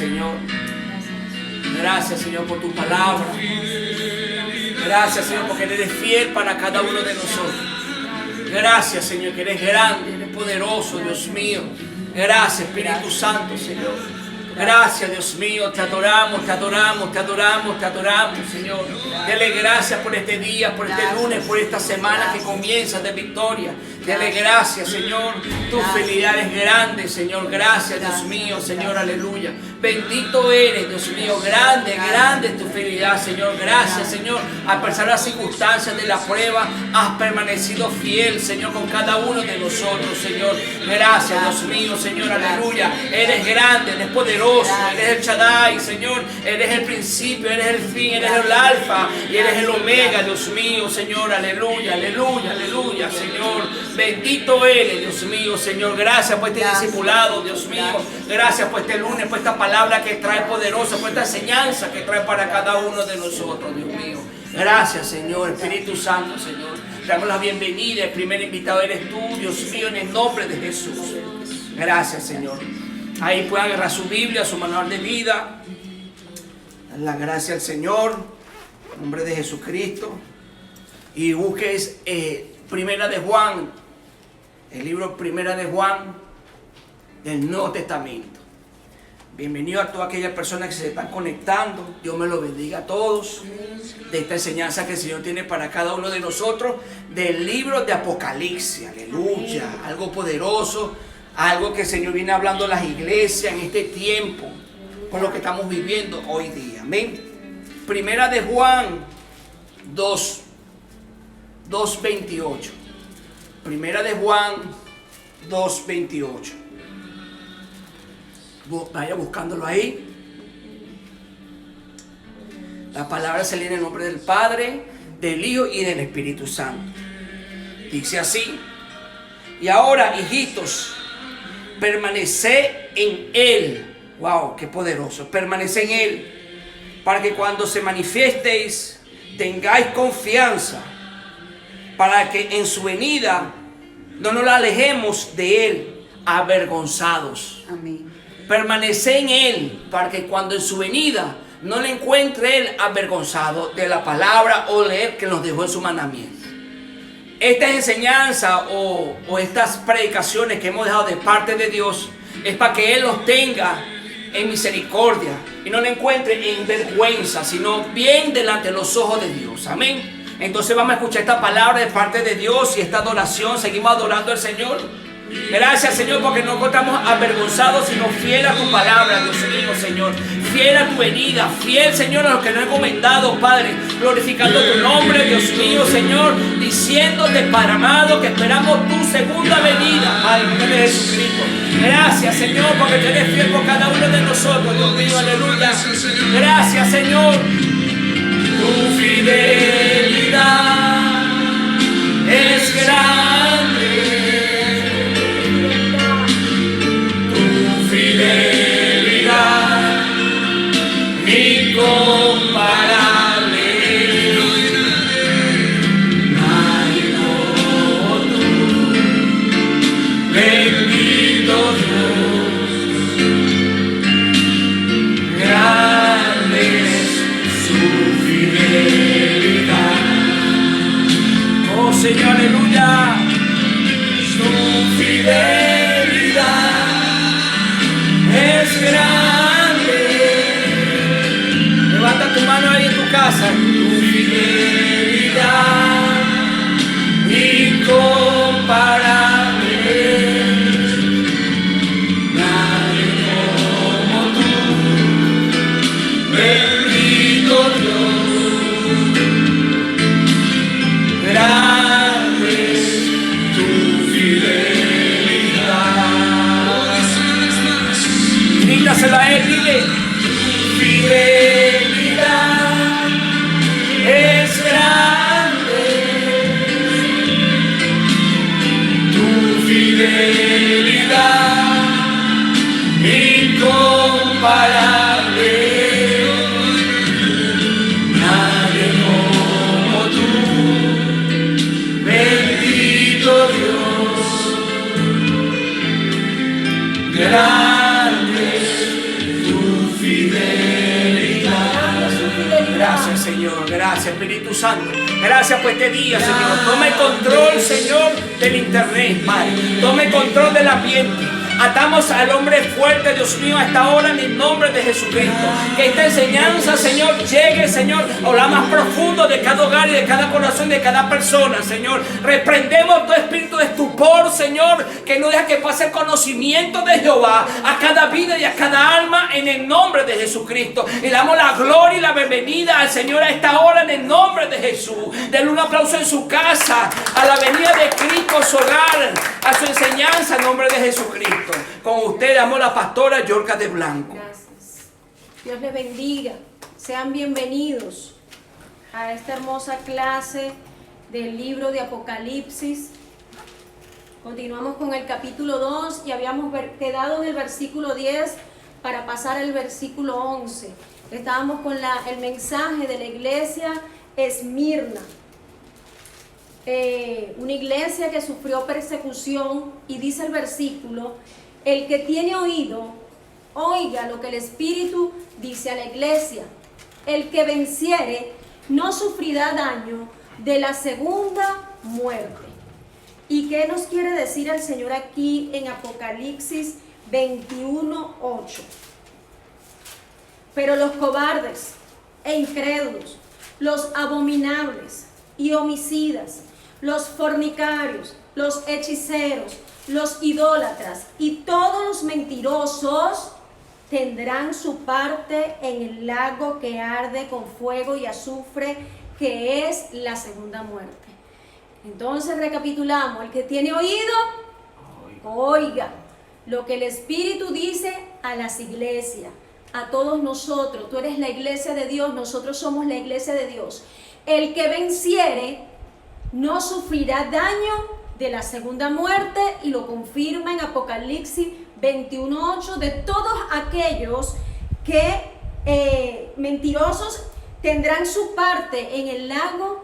Señor. Gracias, Señor, por tu palabra. Gracias, Señor, porque eres fiel para cada uno de nosotros. Gracias, Señor, que eres grande, eres poderoso, Dios mío. Gracias, Espíritu Santo, Señor. Gracias, Dios mío, te adoramos, te adoramos, te adoramos, te adoramos, Señor. Dele gracias por este día, por este lunes, por esta semana que comienza de victoria. Dele gracias, Señor. Tu fidelidad es grande, Señor. Gracias, Dios mío, Señor, aleluya. Bendito eres, Dios mío. Grande, grande es tu fidelidad, Señor. Gracias, Señor. A pesar de las circunstancias de la prueba, has permanecido fiel, Señor, con cada uno de nosotros, Señor. Gracias, Dios mío, Señor, aleluya. Eres grande, eres poderoso, eres el Shaddai, Señor. Eres el principio, eres el fin, eres el alfa y eres el omega, Dios mío, Señor, aleluya, aleluya, aleluya, Señor. Bendito eres, Dios mío, Señor. Gracias por este discipulado, Dios mío. Gracias por este lunes, por esta palabra que trae poderosa, por esta enseñanza que trae para cada uno de nosotros, Dios mío. Gracias, Señor, Espíritu Santo, Señor. Damos la bienvenida. El primer invitado eres tú, Dios mío, en el nombre de Jesús. Gracias, Señor. Ahí puede agarrar su Biblia, su manual de vida. Dar la gracia al Señor, en nombre de Jesucristo. Y busques Primera de Juan, el libro Primera de Juan del Nuevo Testamento. Bienvenido a todas aquellas personas que se están conectando. Dios me lo bendiga a todos de esta enseñanza que el Señor tiene para cada uno de nosotros del libro de Apocalipsis. Aleluya, algo poderoso, algo que el Señor viene hablando a las iglesias en este tiempo, con lo que estamos viviendo hoy día. Amén. Primera de Juan 2:28. Primera de Juan 2:28. Vaya buscándolo ahí. La palabra se lee en el nombre del Padre, del Hijo y del Espíritu Santo. Dice así: y ahora, hijitos, permaneced en Él. Wow, qué poderoso. Permaneced en Él, para que cuando se manifiestéis tengáis confianza, para que en su venida no nos alejemos de Él avergonzados. Amén. Permanece en Él, para que cuando en su venida no le encuentre Él avergonzado de la palabra o leer que nos dejó en su mandamiento. Esta enseñanza o estas predicaciones que hemos dejado de parte de Dios es para que Él los tenga en misericordia y no le encuentre en vergüenza, sino bien delante de los ojos de Dios. Amén. Entonces vamos a escuchar esta palabra de parte de Dios y esta adoración. Seguimos adorando al Señor. Gracias, Señor, porque no estamos avergonzados, sino fiel a tu palabra, Dios mío, Señor. Fiel a tu venida, fiel, Señor, a lo que nos ha encomendado, Padre. Glorificando tu nombre, Dios mío, Señor. Diciéndote, Padre amado, que esperamos tu segunda venida, Padre, en nombre de Jesucristo. Gracias, Señor, porque tú eres fiel por cada uno de nosotros, Dios mío, aleluya. Gracias, Señor. Tu fidelidad es grande. Fidelidad incomparable, nadie como tú, bendito Dios, grande es su fidelidad. Oh Señor, aleluya, su fidelidad es grande. Levanta tu mano ahí en tu casa. Tu fidelidad incomparable, nadie como tú, bendito Dios, grande es tu fidelidad. Grításela a Él, dile: tu fidelidad es grande, tu fidelidad incomparable, nadie como tú, bendito Dios, grande tu Señor. Gracias, Espíritu Santo. Gracias por este día, Señor. Tome control, Señor, del internet, Padre. Tome control del ambiente. Atamos al hombre fuerte, Dios mío, a esta hora en el nombre de Jesucristo. Que esta enseñanza, Señor, llegue, Señor, a lo más profundo de cada hogar y de cada corazón, de cada persona, Señor. Reprendemos todo espíritu de estupor, Señor, que no deja que pase el conocimiento de Jehová a cada vida y a cada alma en el nombre de Jesucristo. Y damos la gloria y la bienvenida al Señor a esta hora en el nombre de Jesús. Denle un aplauso en su casa, a la venida de Cristo, a su hogar, a su enseñanza en nombre de Jesucristo. Con usted damos la pastora Yorka de Blanco. Gracias. Dios les bendiga. Sean bienvenidos a esta hermosa clase del libro de Apocalipsis. Continuamos con el capítulo 2 y habíamos quedado en el versículo 10 para pasar al versículo 11. Estábamos con el mensaje de la iglesia Esmirna. Una iglesia que sufrió persecución, y dice el versículo: el que tiene oído, oiga lo que el Espíritu dice a la iglesia. El que venciere no sufrirá daño de la segunda muerte. ¿Y qué nos quiere decir el Señor aquí en Apocalipsis 21:8? Pero los cobardes e incrédulos, los abominables y homicidas, los fornicarios, los hechiceros, los idólatras y todos los mentirosos tendrán su parte en el lago que arde con fuego y azufre, que es la segunda muerte. Entonces recapitulamos: el que tiene oído, oiga lo que el Espíritu dice a las iglesias, a todos nosotros. Tú eres la iglesia de Dios, nosotros somos la iglesia de Dios. El que venciere no sufrirá daño de la segunda muerte, y lo confirma en Apocalipsis 21:8, de todos aquellos que mentirosos tendrán su parte en el lago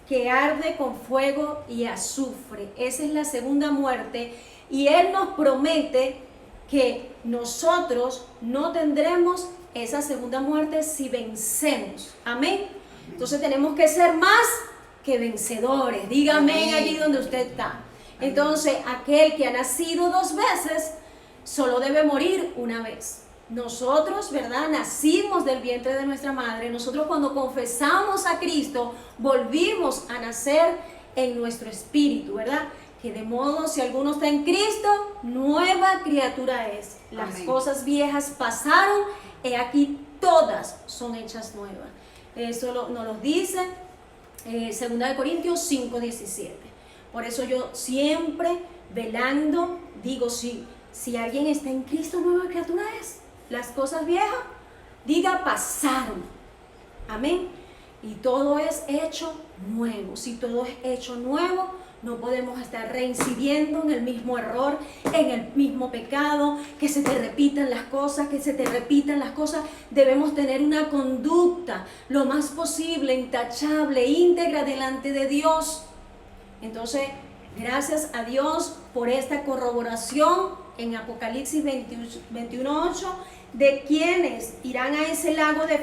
que arde con fuego y azufre. Esa es la segunda muerte, y Él nos promete que nosotros no tendremos esa segunda muerte si vencemos. Amén. Entonces tenemos que ser más que vencedores. Dígame allí donde usted está. Entonces, aquel que ha nacido 2 veces solo debe morir una vez. Nosotros, ¿verdad?, nacimos del vientre de nuestra madre. Nosotros, cuando confesamos a Cristo, volvimos a nacer en nuestro espíritu, ¿verdad? Que de modo, si alguno está en Cristo, nueva criatura es. Las cosas viejas pasaron, y aquí todas son hechas nuevas. Eso nos lo dice 2 Corintios 5:17. Por eso yo siempre velando digo: si alguien está en Cristo, nueva criatura es. Las cosas viejas, diga, pasaron. Amén. Y todo es hecho nuevo. Si todo es hecho nuevo, no podemos estar reincidiendo en el mismo error, en el mismo pecado, que se te repitan las cosas, Debemos tener una conducta lo más posible, intachable, íntegra delante de Dios. Entonces, gracias a Dios por esta corroboración en Apocalipsis 21:8, de quienes irán a ese lago de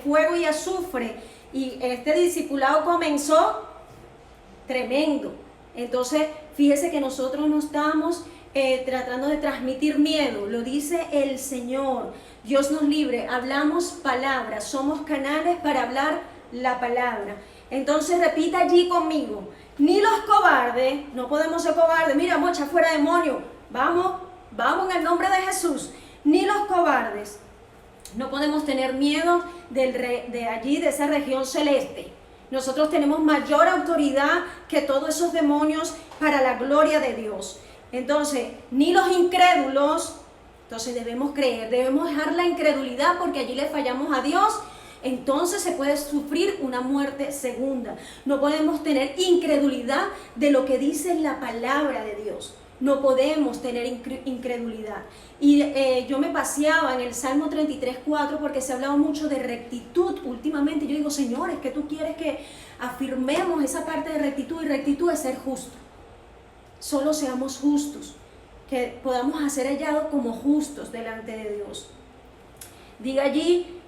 fuego y azufre. Y este discipulado comenzó tremendo. Entonces, fíjese que nosotros no estamos tratando de transmitir miedo, lo dice el Señor. Dios nos libre, hablamos palabras, somos canales para hablar la palabra. Entonces repita allí conmigo: ni los cobardes, no podemos ser cobardes, mira, vamos a echar fuera demonios, vamos en el nombre de Jesús. Ni los cobardes, no podemos tener miedo de allí, de esa región celeste. Nosotros tenemos mayor autoridad que todos esos demonios para la gloria de Dios. Entonces, ni los incrédulos. Entonces debemos creer, debemos dejar la incredulidad, porque allí le fallamos a Dios. Entonces se puede sufrir una muerte segunda. No podemos tener incredulidad de lo que dice la palabra de Dios. No podemos tener incredulidad. Y yo me paseaba en el Salmo 33:4, porque se ha hablado mucho de rectitud últimamente. Yo digo: Señor, es que tú quieres que afirmemos esa parte de rectitud, y rectitud es ser justo. Solo seamos justos, que podamos ser hallados como justos delante de Dios. Diga allí: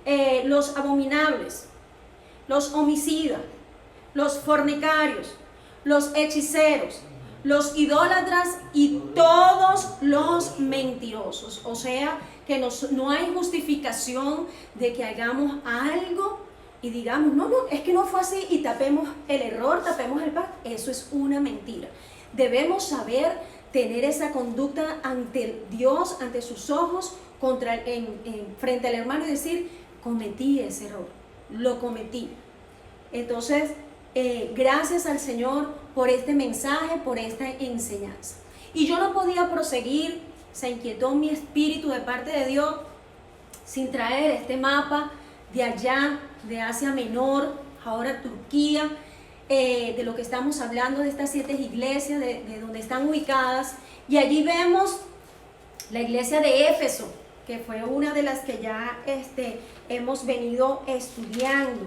los abominables. los homicidas, los fornicarios, los hechiceros, los idólatras y todos los mentirosos. O sea, que no hay justificación de que hagamos algo y digamos, no, es que no fue así, y tapemos el error, tapemos el pecado. Eso es una mentira. Debemos saber tener esa conducta ante Dios, ante sus ojos, frente al hermano, y decir, cometí ese error, lo cometí. Entonces, gracias al Señor por este mensaje, por esta enseñanza. Y yo no podía proseguir, se inquietó mi espíritu de parte de Dios, sin traer este mapa de allá, de Asia Menor, ahora Turquía, de lo que estamos hablando, de estas 7 iglesias, de donde están ubicadas. Y allí vemos la iglesia de Éfeso, que fue una de las que ya hemos venido estudiando.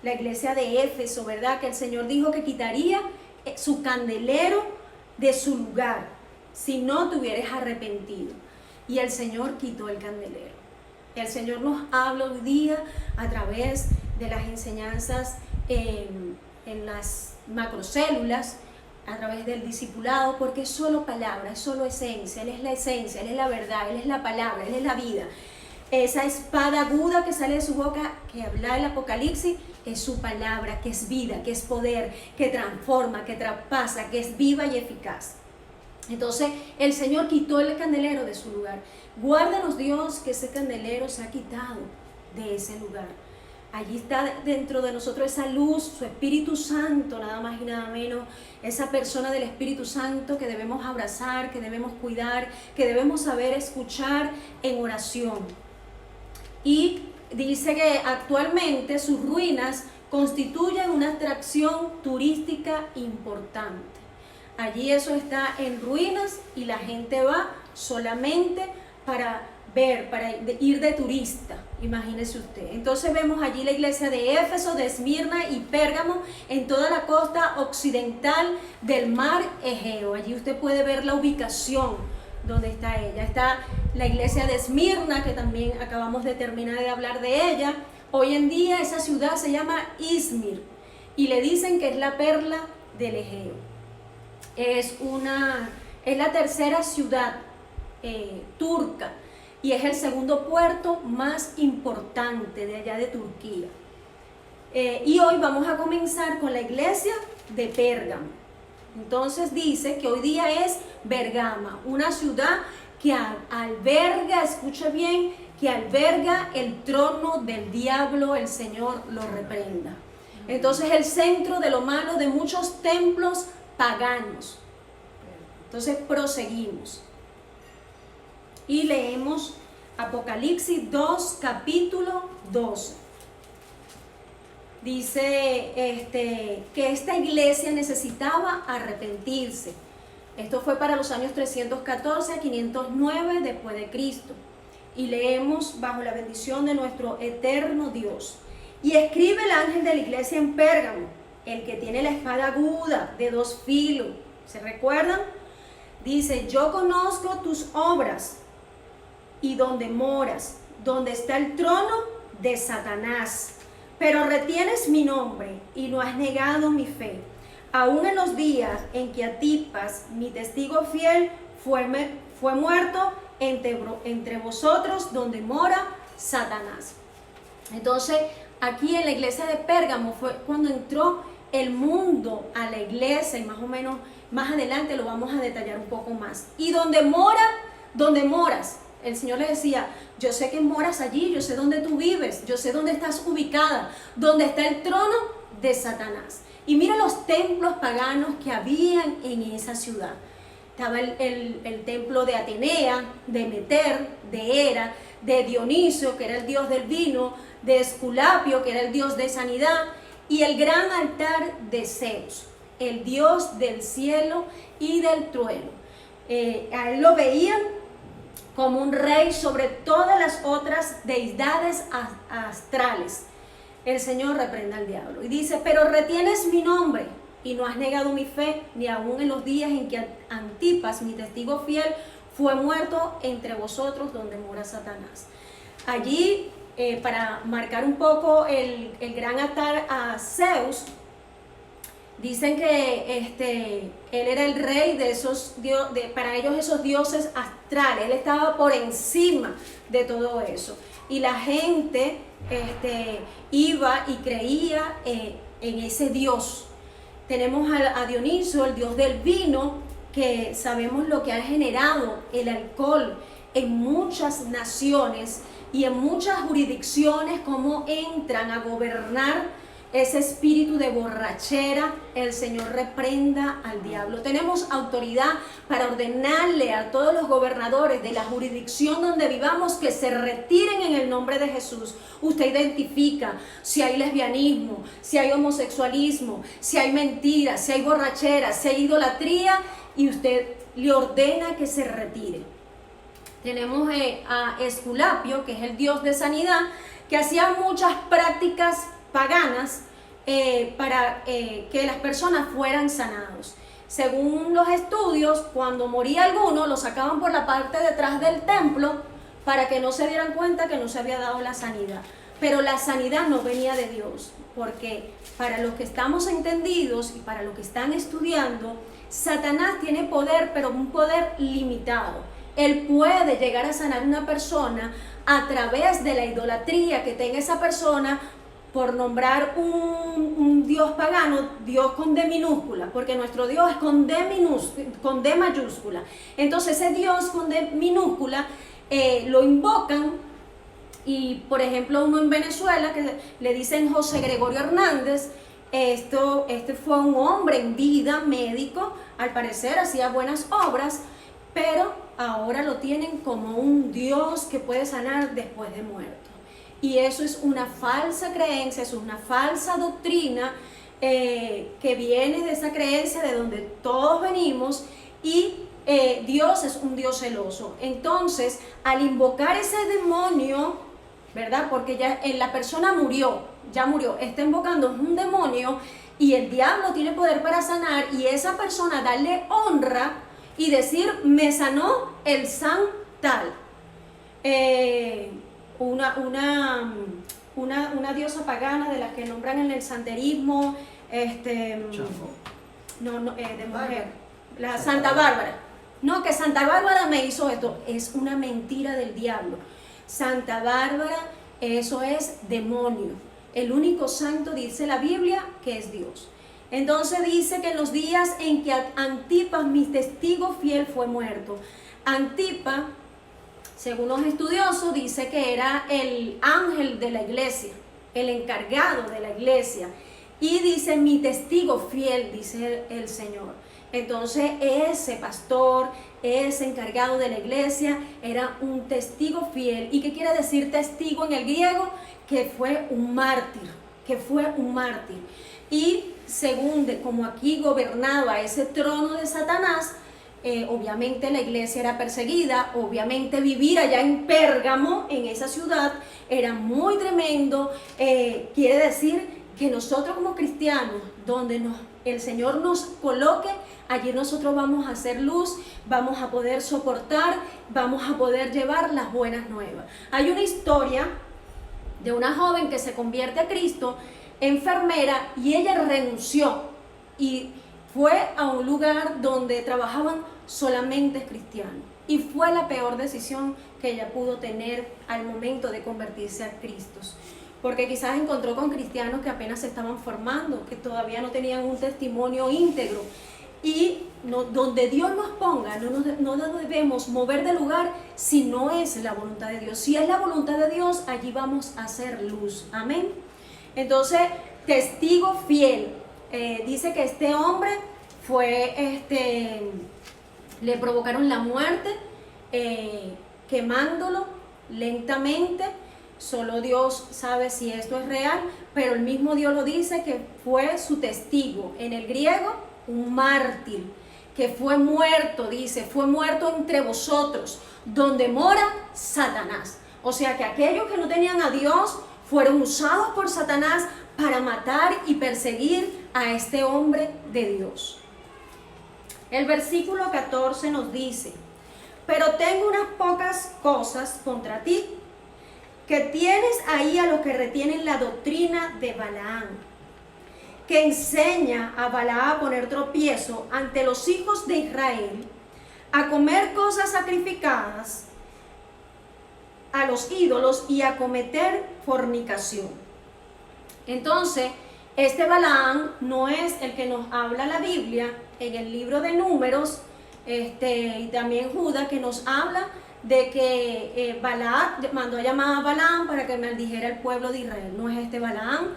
La iglesia de Éfeso, ¿verdad? Que el Señor dijo que quitaría su candelero de su lugar si no te hubieras arrepentido. Y el Señor quitó el candelero. El Señor nos habla hoy día a través de las enseñanzas en las macrocélulas, a través del discipulado, porque es solo palabra, es solo esencia. Él es la esencia, Él es la verdad, Él es la palabra, Él es la vida. Esa espada aguda que sale de su boca, que habla el Apocalipsis, es su palabra, que es vida, que es poder, que transforma, que traspasa, que es viva y eficaz. Entonces el Señor quitó el candelero de su lugar. Guárdanos, Dios, que ese candelero se ha quitado de ese lugar. Allí está dentro de nosotros esa luz, su Espíritu Santo, nada más y nada menos, esa persona del Espíritu Santo que debemos abrazar, que debemos cuidar, que debemos saber escuchar en oración. Y dice que actualmente sus ruinas constituyen una atracción turística importante. Allí eso está en ruinas y la gente va solamente para ver, para ir de turista, imagínese usted. Entonces vemos allí la iglesia de Éfeso, de Esmirna y Pérgamo, en toda la costa occidental del mar Egeo. Allí usted puede ver la ubicación donde está ella. Está la iglesia de Esmirna, que también acabamos de terminar de hablar de ella. Hoy en día esa ciudad se llama Izmir y le dicen que es la perla del Egeo. Es la tercera ciudad turca y es el segundo puerto más importante de allá de Turquía. Y hoy vamos a comenzar con la iglesia de Pérgamo. Entonces dice que hoy día es Bergama, una ciudad que alberga, escucha bien, que alberga el trono del diablo, el Señor lo reprenda. Entonces el centro de lo malo de muchos templos paganos. Entonces proseguimos y leemos Apocalipsis 2, capítulo 12. Dice que esta iglesia necesitaba arrepentirse. Esto fue para los años 314 a 509 después de Cristo. Y leemos bajo la bendición de nuestro eterno Dios. Y escribe el ángel de la iglesia en Pérgamo, el que tiene la espada aguda de 2 filos. ¿Se recuerdan? Dice, yo conozco tus obras y donde moras, donde está el trono de Satanás. Pero retienes mi nombre y no has negado mi fe. Aún en los días en que Antipas, mi testigo fiel, fue muerto entre vosotros, donde mora Satanás. Entonces, aquí en la iglesia de Pérgamo fue cuando entró el mundo a la iglesia, y más o menos más adelante lo vamos a detallar un poco más. Y donde moras, el Señor le decía, yo sé que moras allí, yo sé dónde tú vives, yo sé dónde estás ubicada, donde está el trono de Satanás. Y mira los templos paganos que habían en esa ciudad. Estaba el templo de Atenea, de Meter, de Hera, de Dionisio, que era el dios del vino, de Esculapio, que era el dios de sanidad, y el gran altar de Zeus, el dios del cielo y del trueno. A él lo veían como un rey sobre todas las otras deidades astrales. El Señor reprenda al diablo. Y dice, pero retienes mi nombre y no has negado mi fe, ni aun en los días en que Antipas, mi testigo fiel, fue muerto entre vosotros, donde mora Satanás. Allí para marcar un poco el gran altar a Zeus, dicen que él era el rey de esos para ellos esos dioses astrales. Él estaba por encima de todo eso. Y la gente iba y creía en ese dios. Tenemos a Dioniso, el dios del vino, que sabemos lo que ha generado el alcohol en muchas naciones y en muchas jurisdicciones, cómo entran a gobernar ese espíritu de borrachera. El Señor reprenda al diablo. Tenemos autoridad para ordenarle a todos los gobernadores de la jurisdicción donde vivamos que se retiren en el nombre de Jesús. Usted identifica si hay lesbianismo, si hay homosexualismo, si hay mentiras, si hay borrachera, si hay idolatría, y usted le ordena que se retire. Tenemos a Esculapio, que es el dios de sanidad, que hacía muchas prácticas paganas para que las personas fueran sanados. Según los estudios, cuando moría alguno, lo sacaban por la parte de atrás del templo para que no se dieran cuenta que no se había dado la sanidad. Pero la sanidad no venía de Dios, porque para los que estamos entendidos y para los que están estudiando, Satanás tiene poder, pero un poder limitado. Él puede llegar a sanar a una persona a través de la idolatría que tenga esa persona, por nombrar un dios pagano, Dios con D minúscula, porque nuestro Dios es con D mayúscula. Entonces ese Dios con D minúscula lo invocan, y por ejemplo uno en Venezuela que le dicen José Gregorio Hernández. Este fue un hombre en vida, médico, al parecer hacía buenas obras, pero ahora lo tienen como un Dios que puede sanar después de muerto. Y eso es una falsa creencia, es una falsa doctrina que viene de esa creencia de donde todos venimos, y Dios es un Dios celoso. Entonces, al invocar ese demonio, ¿verdad? Porque ya la persona ya murió, está invocando un demonio, y el diablo tiene poder para sanar, y esa persona darle honra y decir, me sanó el san tal. Una diosa pagana de las que nombran en el santerismo, de mujer, la Santa Bárbara. No, que Santa Bárbara me hizo esto. Es una mentira del diablo. Santa Bárbara, eso es demonio. El único santo, dice la Biblia, que es Dios. Entonces dice que en los días en que Antipas, mi testigo fiel, fue muerto. Antipas, según los estudiosos, dice que era el ángel de la iglesia, el encargado de la iglesia. Y dice, mi testigo fiel, dice el Señor. Entonces ese pastor, ese encargado de la iglesia, era un testigo fiel. ¿Y qué quiere decir testigo en el griego? Que fue un mártir, Y según como aquí gobernaba ese trono de Satanás, obviamente la iglesia era perseguida, obviamente vivir allá en Pérgamo, en esa ciudad, era muy tremendo. Quiere decir que nosotros como cristianos, donde el Señor nos coloque, allí nosotros vamos a hacer luz, vamos a poder soportar, vamos a poder llevar las buenas nuevas. Hay una historia de una joven que se convierte a Cristo, enfermera, y ella renunció y fue a un lugar donde trabajaban solamente cristianos, y fue la peor decisión que ella pudo tener al momento de convertirse a Cristo, porque quizás encontró con cristianos que apenas se estaban formando, que todavía no tenían un testimonio íntegro. Y donde Dios nos ponga, no nos debemos mover de lugar si no es la voluntad de Dios. Si es la voluntad de Dios, allí vamos a hacer luz. Amén. Entonces, testigo fiel. Dice que este hombre fue, le provocaron la muerte, quemándolo lentamente. Solo Dios sabe si esto es real, pero el mismo Dios lo dice, que fue su testigo. En el griego, un mártir, que fue muerto, dice, fue muerto entre vosotros, donde mora Satanás. O sea que aquellos que no tenían a Dios fueron usados por Satanás para matar y perseguir a este hombre de Dios. El versículo 14 nos dice, pero tengo unas pocas cosas contra ti, que tienes ahí a los que retienen la doctrina de Balaam, que enseña a Balaam a poner tropiezo ante los hijos de Israel, a comer cosas sacrificadas a los ídolos y a cometer fornicación. Entonces, este Balaam no es el que nos habla la Biblia en el libro de Números, y también Judas, que nos habla de que Balac mandó a llamar a Balaam para que maldijera el pueblo de Israel. No es este Balaam.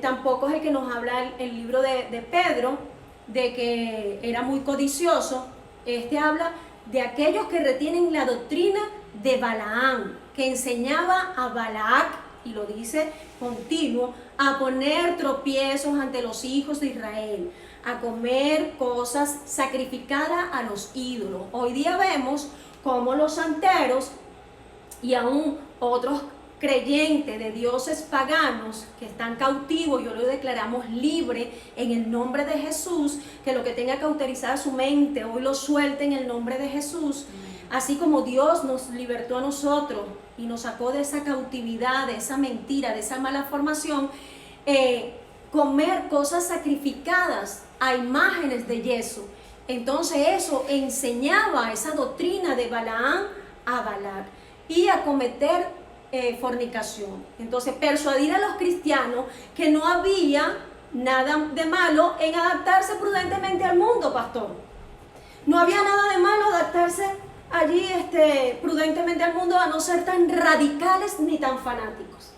Tampoco es el que nos habla el libro de Pedro, de que era muy codicioso. Este habla de aquellos que retienen la doctrina de Balaam, que enseñaba a Balac, y lo dice continuo, a poner tropiezos ante los hijos de Israel, a comer cosas sacrificadas a los ídolos. Hoy día vemos cómo los santeros y aún otros creyentes de dioses paganos que están cautivos, yo lo declaramos libre en el nombre de Jesús, que lo que tenga cauterizada su mente hoy lo suelte en el nombre de Jesús. Así como Dios nos libertó a nosotros y nos sacó de esa cautividad, de esa mentira, de esa mala formación, comer cosas sacrificadas a imágenes de yeso. Entonces eso enseñaba esa doctrina de Balaam a Balac y a cometer fornicación. Entonces persuadir a los cristianos que no había nada de malo en adaptarse prudentemente al mundo, pastor. No había nada de malo adaptarse allí prudentemente al mundo, a no ser tan radicales ni tan fanáticos.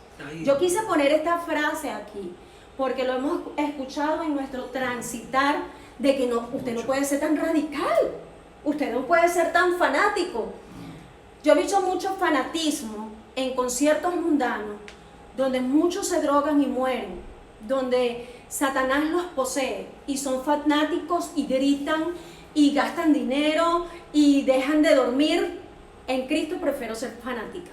Yo quise poner esta frase aquí porque lo hemos escuchado en nuestro transitar, de que usted no puede ser tan radical, usted no puede ser tan fanático. Yo he visto mucho fanatismo en conciertos mundanos, donde muchos se drogan y mueren, donde Satanás los posee y son fanáticos y gritan y gastan dinero y dejan de dormir. En Cristo prefiero ser fanática,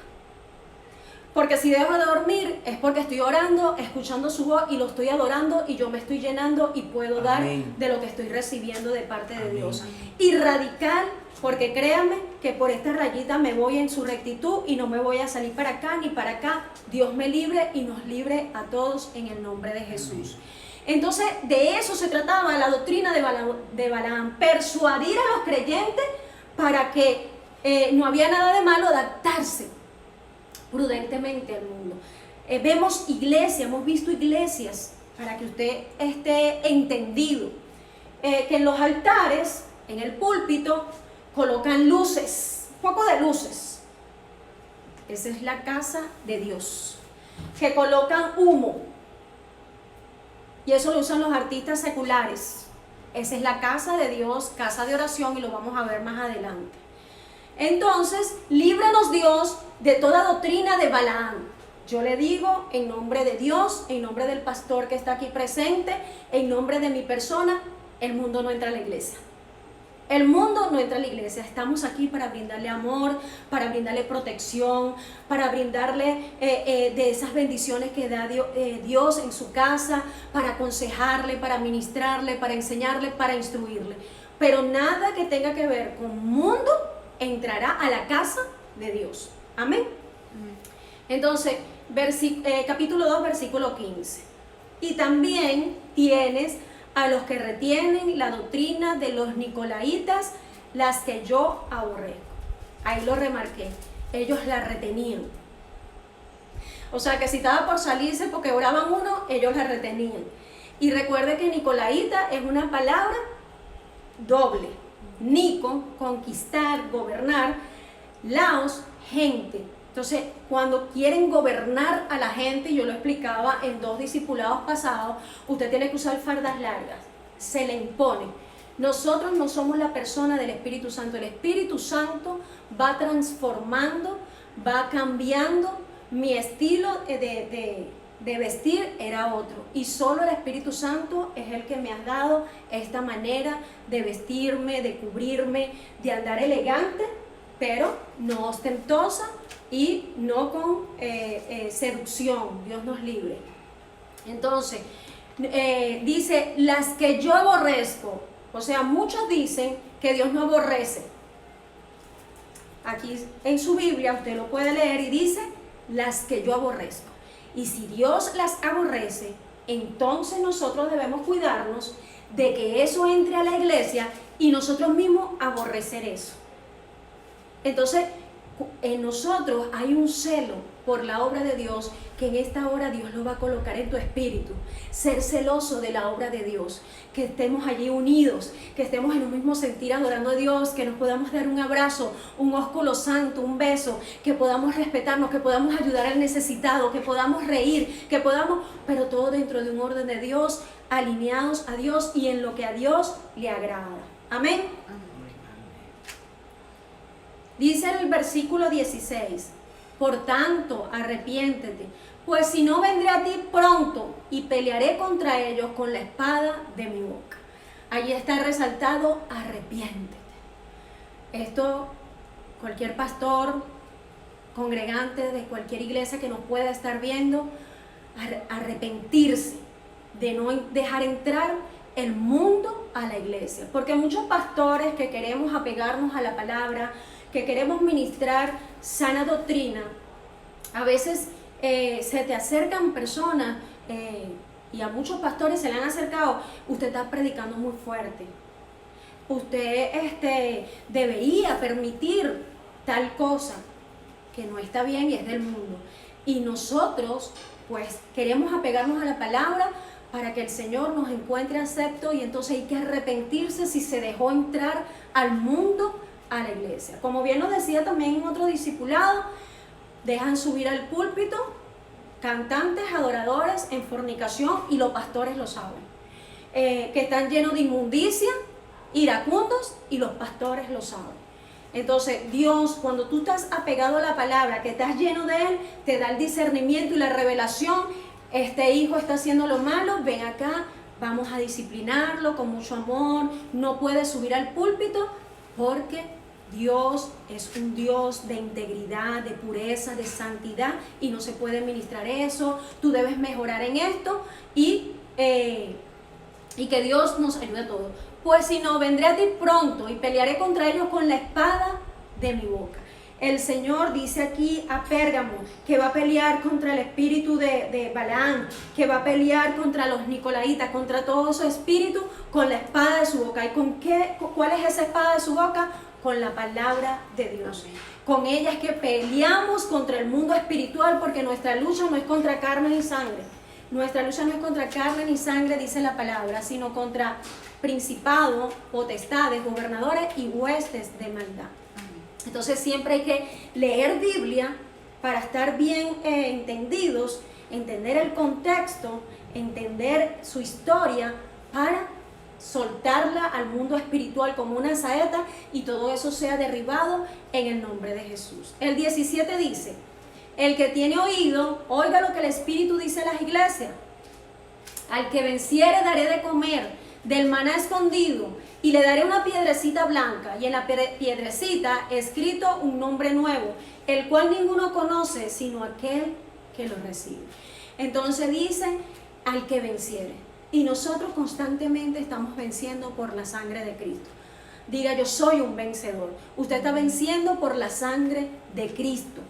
porque si dejo de dormir es porque estoy orando, escuchando su voz y lo estoy adorando, y yo me estoy llenando y puedo dar de lo que estoy recibiendo de parte de Dios. Y radical, porque créanme que por esta rayita me voy en su rectitud y no me voy a salir para acá ni para acá. Dios me libre y nos libre a todos en el nombre de Jesús. Entonces de eso se trataba la doctrina de Balaam, persuadir a los creyentes para que no había nada de malo adaptarse prudentemente al mundo. Vemos iglesias, hemos visto iglesias, para que usted esté entendido, que en los altares, en el púlpito, colocan luces, un poco de luces. Esa es la casa de Dios. Que colocan humo, y eso lo usan los artistas seculares. Esa es la casa de Dios, casa de oración, y lo vamos a ver más adelante. Entonces, líbranos Dios de toda doctrina de Balaam. Yo le digo en nombre de Dios, en nombre del pastor que está aquí presente, en nombre de mi persona, el mundo no entra a la iglesia. El mundo no entra a la iglesia. Estamos aquí para brindarle amor, para brindarle protección, para brindarle de esas bendiciones que da Dios en su casa, para aconsejarle, para ministrarle, para enseñarle, para instruirle. Pero nada que tenga que ver con mundo entrará a la casa de Dios. Amén. Entonces, capítulo 2, versículo 15. Y también tienes a los que retienen la doctrina de los nicolaitas, las que yo aborrezco. Ahí lo remarqué. Ellos la retenían. O sea que si estaba por salirse porque oraban uno, ellos la retenían. Y recuerde que nicolaita es una palabra doble. Nico, conquistar, gobernar. Laos, gente. Entonces, cuando quieren gobernar a la gente, yo lo explicaba en 2 discipulados pasados, usted tiene que usar fardas largas, se le impone. Nosotros no somos la persona del Espíritu Santo. El Espíritu Santo va transformando, va cambiando. Mi estilo de vestir era otro, y solo el Espíritu Santo es el que me ha dado esta manera de vestirme, de cubrirme, de andar elegante, pero no ostentosa y no con seducción. Dios nos libre. Entonces dice las que yo aborrezco. O sea, muchos dicen que Dios no aborrece. Aquí en su Biblia usted lo puede leer y dice las que yo aborrezco. Y si Dios las aborrece, entonces nosotros debemos cuidarnos de que eso entre a la iglesia y nosotros mismos aborrecer eso. Entonces, en nosotros hay un celo por la obra de Dios, que en esta hora Dios lo va a colocar en tu espíritu. Ser celoso de la obra de Dios, que estemos allí unidos, que estemos en un mismo sentir adorando a Dios, que nos podamos dar un abrazo, un ósculo santo, un beso, que podamos respetarnos, que podamos ayudar al necesitado, que podamos reír, que podamos, pero todo dentro de un orden de Dios, alineados a Dios y en lo que a Dios le agrada. Amén. Dice el versículo 16, por tanto, arrepiéntete, pues si no vendré a ti pronto y pelearé contra ellos con la espada de mi boca. Allí está resaltado, arrepiéntete. Esto, cualquier pastor, congregante de cualquier iglesia que nos pueda estar viendo, arrepentirse de no dejar entrar el mundo a la iglesia. Porque muchos pastores que queremos apegarnos a la palabra, que queremos ministrar sana doctrina, a veces se te acercan personas y a muchos pastores se le han acercado, usted está predicando muy fuerte, usted debería permitir tal cosa que no está bien y es del mundo. Y nosotros pues queremos apegarnos a la palabra para que el Señor nos encuentre acepto, y entonces hay que arrepentirse si se dejó entrar al mundo a la iglesia. Como bien lo decía también en otro discipulado, dejan subir al púlpito cantantes, adoradores en fornicación, y los pastores lo saben, que están llenos de inmundicia, iracundos, y los pastores lo saben. Entonces Dios, cuando tú estás apegado a la palabra, que estás lleno de Él, te da el discernimiento y la revelación. Este hijo está haciendo lo malo, ven acá, vamos a disciplinarlo con mucho amor, no puede subir al púlpito, porque Dios es un Dios de integridad, de pureza, de santidad, y no se puede ministrar eso. Tú debes mejorar en esto y que Dios nos ayude a todos. Pues si no, vendré a ti pronto y pelearé contra ellos con la espada de mi boca. El Señor dice aquí a Pérgamo que va a pelear contra el espíritu de Balaam, que va a pelear contra los nicolaitas, contra todo ese espíritu con la espada de su boca. ¿Y cuál es esa espada de su boca? Con la palabra de Dios. Con ella es que peleamos contra el mundo espiritual, porque nuestra lucha no es contra carne ni sangre. Nuestra lucha no es contra carne ni sangre, dice la palabra, sino contra principados, potestades, gobernadores y huestes de maldad. Entonces siempre hay que leer Biblia para estar bien entendidos, entender el contexto, entender su historia, para soltarla al mundo espiritual como una saeta, y todo eso sea derribado en el nombre de Jesús. El 17 dice, el que tiene oído, oiga lo que el Espíritu dice a las iglesias. Al que venciere daré de comer del maná escondido, y le daré una piedrecita blanca, y en la piedrecita escrito un nombre nuevo, el cual ninguno conoce sino aquel que lo recibe. Entonces dice, al que venciere. Y nosotros constantemente estamos venciendo por la sangre de Cristo. Diga, yo soy un vencedor. Usted está venciendo por la sangre de Cristo.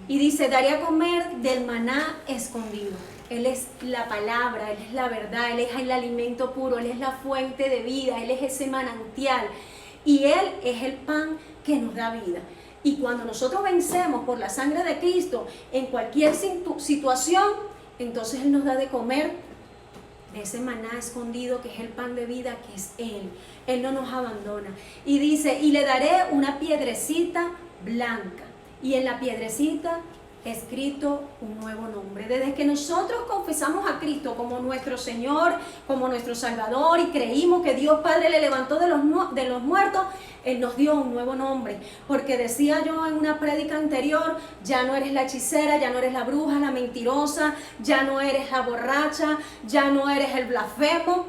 Y dice, daré a comer del maná escondido. Él es la palabra, Él es la verdad, Él es el alimento puro, Él es la fuente de vida, Él es ese manantial. Y Él es el pan que nos da vida. Y cuando nosotros vencemos por la sangre de Cristo en cualquier situación, entonces Él nos da de comer de ese maná escondido, que es el pan de vida, que es Él. Él no nos abandona. Y dice, y le daré una piedrecita blanca, y en la piedrecita escrito un nuevo nombre. Desde que nosotros confesamos a Cristo como nuestro Señor, como nuestro Salvador, y creímos que Dios Padre le levantó de los muertos, Él nos dio un nuevo nombre. Porque decía yo en una prédica anterior, ya no eres la hechicera, ya no eres la bruja, la mentirosa, ya no eres la borracha, ya no eres el blasfemo,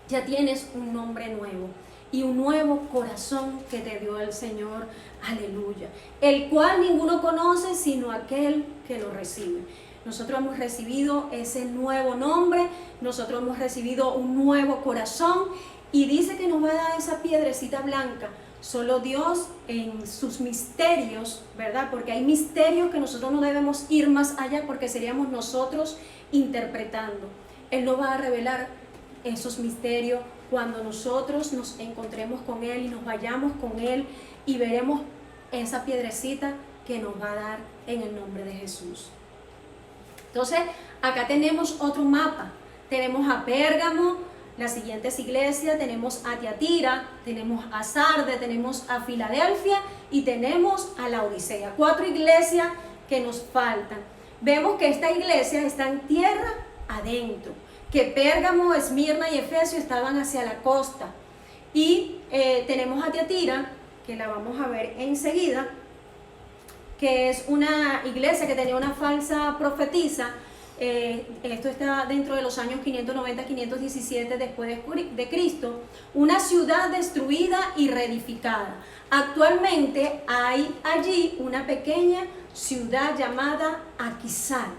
ya tienes un nombre nuevo y un nuevo corazón que te dio el Señor, aleluya, el cual ninguno conoce sino aquel que lo recibe. Nosotros hemos recibido ese nuevo nombre, nosotros hemos recibido un nuevo corazón, y dice que nos va a dar esa piedrecita blanca Solo Dios en sus misterios, ¿verdad? Porque hay misterios que nosotros no debemos ir más allá porque seríamos nosotros interpretando. Él no va a revelar esos misterios cuando nosotros nos encontremos con Él y nos vayamos con Él y veremos esa piedrecita que nos va a dar en el nombre de Jesús. Entonces, acá tenemos otro mapa. Tenemos a Pérgamo, las siguientes iglesias, tenemos a Tiatira, tenemos a Sardes, tenemos a Filadelfia y tenemos a Laodicea. 4 iglesias que nos faltan. Vemos que esta iglesia está en tierra adentro, que Pérgamo, Esmirna y Efesio estaban hacia la costa. Y tenemos a Tiatira, que la vamos a ver enseguida, que es una iglesia que tenía una falsa profetisa. Esto está dentro de los años 590-517 después de Cristo, una ciudad destruida y reedificada. Actualmente hay allí una pequeña ciudad llamada Aquisal,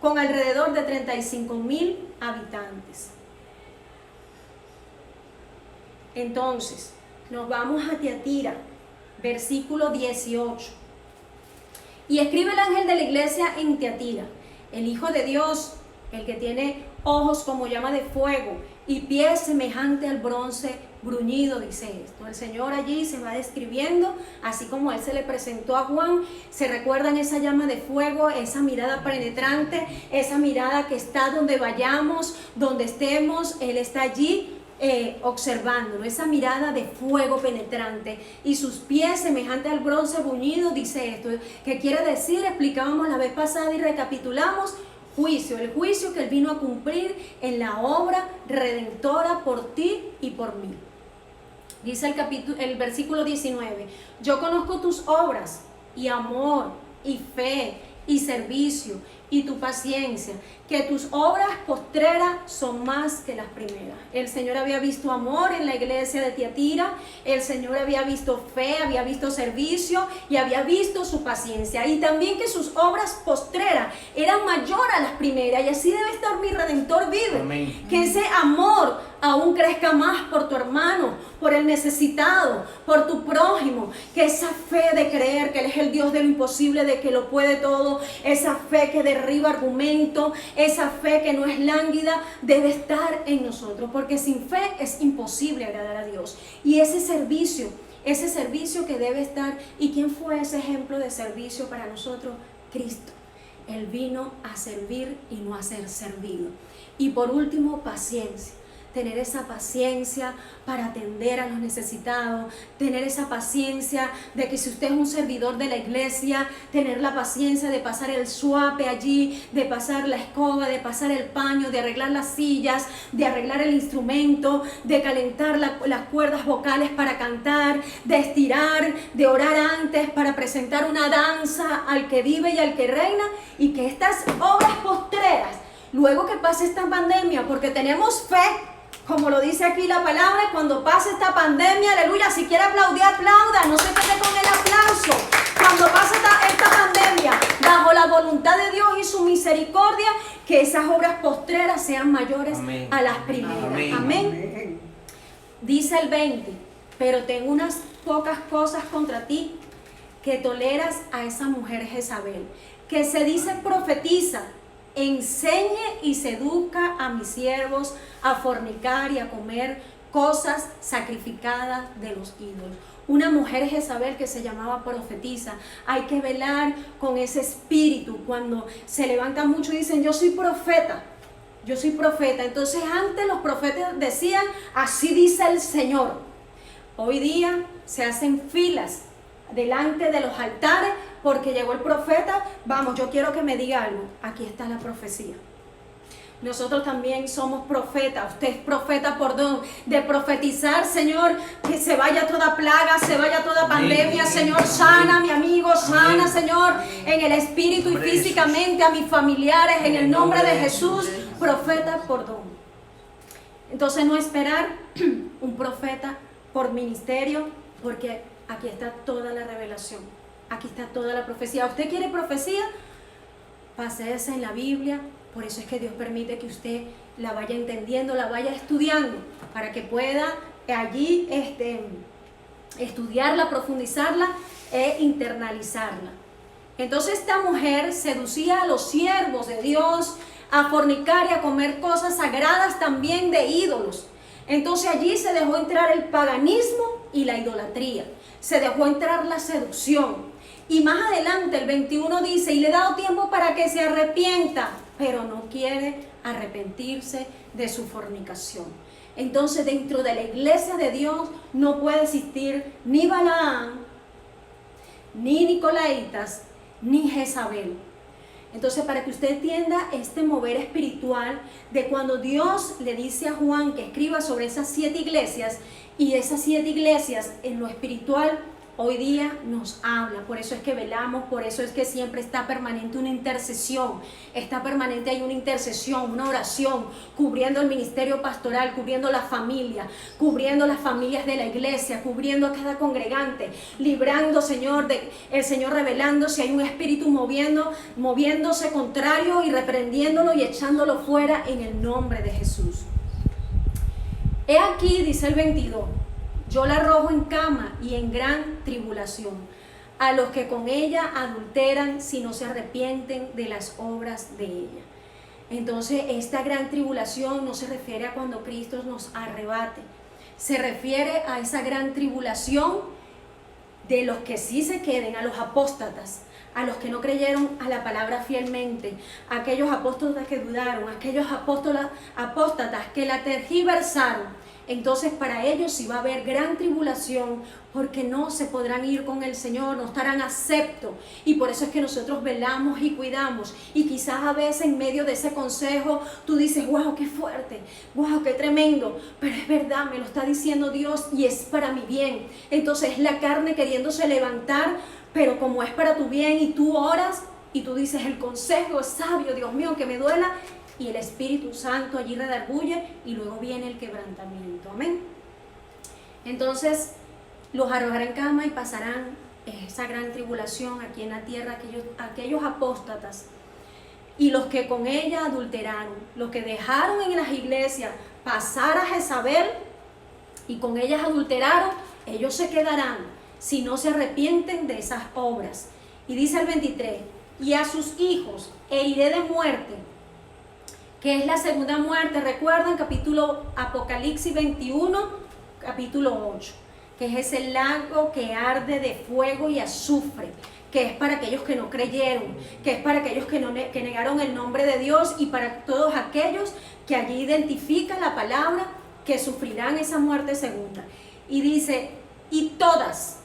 con alrededor de 35,000 habitantes. Entonces, nos vamos a Tiatira, versículo 18. Y escribe el ángel de la iglesia en Tiatira: el Hijo de Dios, el que tiene ojos como llama de fuego y pies semejante al bronce bruñido, dice esto. El Señor allí se va describiendo, así como Él se le presentó a Juan. Se recuerdan esa llama de fuego, esa mirada penetrante, esa mirada que está donde vayamos, donde estemos, Él está allí observándolo, esa mirada de fuego penetrante, y sus pies semejante al bronce bruñido, dice esto, que quiere decir, explicábamos la vez pasada y recapitulamos, juicio, el juicio que Él vino a cumplir en la obra redentora por ti y por mí. Dice el versículo 19: yo conozco tus obras y amor y fe y servicio y tu paciencia, que tus obras postreras son más que las primeras. El Señor había visto amor en la iglesia de Tiatira, el Señor había visto fe, había visto servicio y había visto su paciencia, y también que sus obras postreras eran mayor a las primeras, y así debe estar mi Redentor vive. Amén. Que ese amor aún crezca más por tu hermano, por el necesitado, por tu prójimo, que esa fe de creer que Él es el Dios de lo imposible, de que lo puede todo, esa fe que derriba argumento, esa fe que no es lánguida, debe estar en nosotros, porque sin fe es imposible agradar a Dios. Y ese servicio que debe estar. ¿Y quién fue ese ejemplo de servicio para nosotros? Cristo. Él vino a servir y no a ser servido. Y por último, paciencia. Tener esa paciencia para atender a los necesitados, tener esa paciencia de que si usted es un servidor de la iglesia, tener la paciencia de pasar el suape allí, de pasar la escoba, de pasar el paño, de arreglar las sillas, de arreglar el instrumento, de calentar las cuerdas vocales para cantar, de estirar, de orar antes para presentar una danza al que vive y al que reina, y que estas obras postreras, luego que pase esta pandemia, porque tenemos fe, como lo dice aquí la palabra, cuando pase esta pandemia, aleluya, si quiere aplaudir, aplauda, no se quede con el aplauso. Cuando pase esta pandemia, bajo la voluntad de Dios y su misericordia, que esas obras postreras sean mayores Amén. A las primeras. Amén. Amén. Dice el 20, pero tengo unas pocas cosas contra ti, que toleras a esa mujer Jezabel, que se dice profetiza, enseñe y seduzca a mis siervos a fornicar y a comer cosas sacrificadas de los ídolos. Una mujer Jezabel que se llamaba profetisa. Hay que velar con ese espíritu. Cuando se levantan muchos y dicen: yo soy profeta, yo soy profeta. Entonces antes los profetas decían: así dice el Señor. Hoy día se hacen filas delante de los altares porque llegó el profeta. Vamos, yo quiero que me diga algo. Aquí está la profecía. Nosotros también somos profetas. Usted es profeta por don de profetizar, Señor, que se vaya toda plaga, se vaya toda pandemia, Señor, sana a mi amigo, sana, Señor, en el espíritu y físicamente a mis familiares, en el nombre de Jesús. Profeta por don. Entonces no esperar un profeta por ministerio, porque aquí está toda la revelación, aquí está toda la profecía. ¿Usted quiere profecía? Paséese en la Biblia. Por eso es que Dios permite que usted la vaya entendiendo, la vaya estudiando, para que pueda allí estudiarla, profundizarla e internalizarla. Entonces esta mujer seducía a los siervos de Dios a fornicar y a comer cosas sagradas también de ídolos. Entonces allí se dejó entrar el paganismo y la idolatría. Se dejó entrar la seducción. Y más adelante el 21 dice, y le he dado tiempo para que se arrepienta, pero no quiere arrepentirse de su fornicación. Entonces dentro de la iglesia de Dios no puede existir ni Balaam, ni Nicolaitas, ni Jezabel. Entonces, para que usted entienda este mover espiritual de cuando Dios le dice a Juan que escriba sobre esas 7 iglesias, y esas 7 iglesias en lo espiritual hoy día nos habla. Por eso es que velamos, por eso es que siempre está permanente una intercesión, está permanente, hay una intercesión, una oración, cubriendo el ministerio pastoral, cubriendo la familia, cubriendo las familias de la iglesia, cubriendo a cada congregante, librando, Señor, el Señor revelando si hay un espíritu moviéndose contrario y reprendiéndolo y echándolo fuera en el nombre de Jesús. He aquí, dice el 22, yo la arrojo en cama y en gran tribulación a los que con ella adulteran si no se arrepienten de las obras de ella. Entonces esta gran tribulación no se refiere a cuando Cristo nos arrebate, se refiere a esa gran tribulación de los que sí se queden, a los apóstatas, a los que no creyeron a la palabra fielmente, a aquellos apóstoles que dudaron, a aquellos apóstatas que la tergiversaron. Entonces para ellos sí va a haber gran tribulación, porque no se podrán ir con el Señor, no estarán aceptos. Y por eso es que nosotros velamos y cuidamos. Y quizás a veces en medio de ese consejo tú dices, wow, qué fuerte, wow, qué tremendo. Pero es verdad, me lo está diciendo Dios y es para mi bien. Entonces es la carne queriéndose levantar, pero como es para tu bien y tú oras y tú dices, el consejo es sabio, Dios mío, que me duela. Y el Espíritu Santo allí redarguye y luego viene el quebrantamiento. Amén. Entonces los arrojará en cama y pasarán esa gran tribulación aquí en la tierra, aquellos apóstatas y los que con ella adulteraron, los que dejaron en las iglesias pasar a Jezabel y con ellas adulteraron, ellos se quedarán si no se arrepienten de esas obras. Y dice el 23, y a sus hijos heriré de muerte, que es la segunda muerte. Recuerdan capítulo Apocalipsis 21, capítulo 8, que es ese lago que arde de fuego y azufre, que es para aquellos que no creyeron, que es para aquellos que negaron el nombre de Dios, y para todos aquellos que allí identifica la palabra que sufrirán esa muerte segunda. Y dice, y todas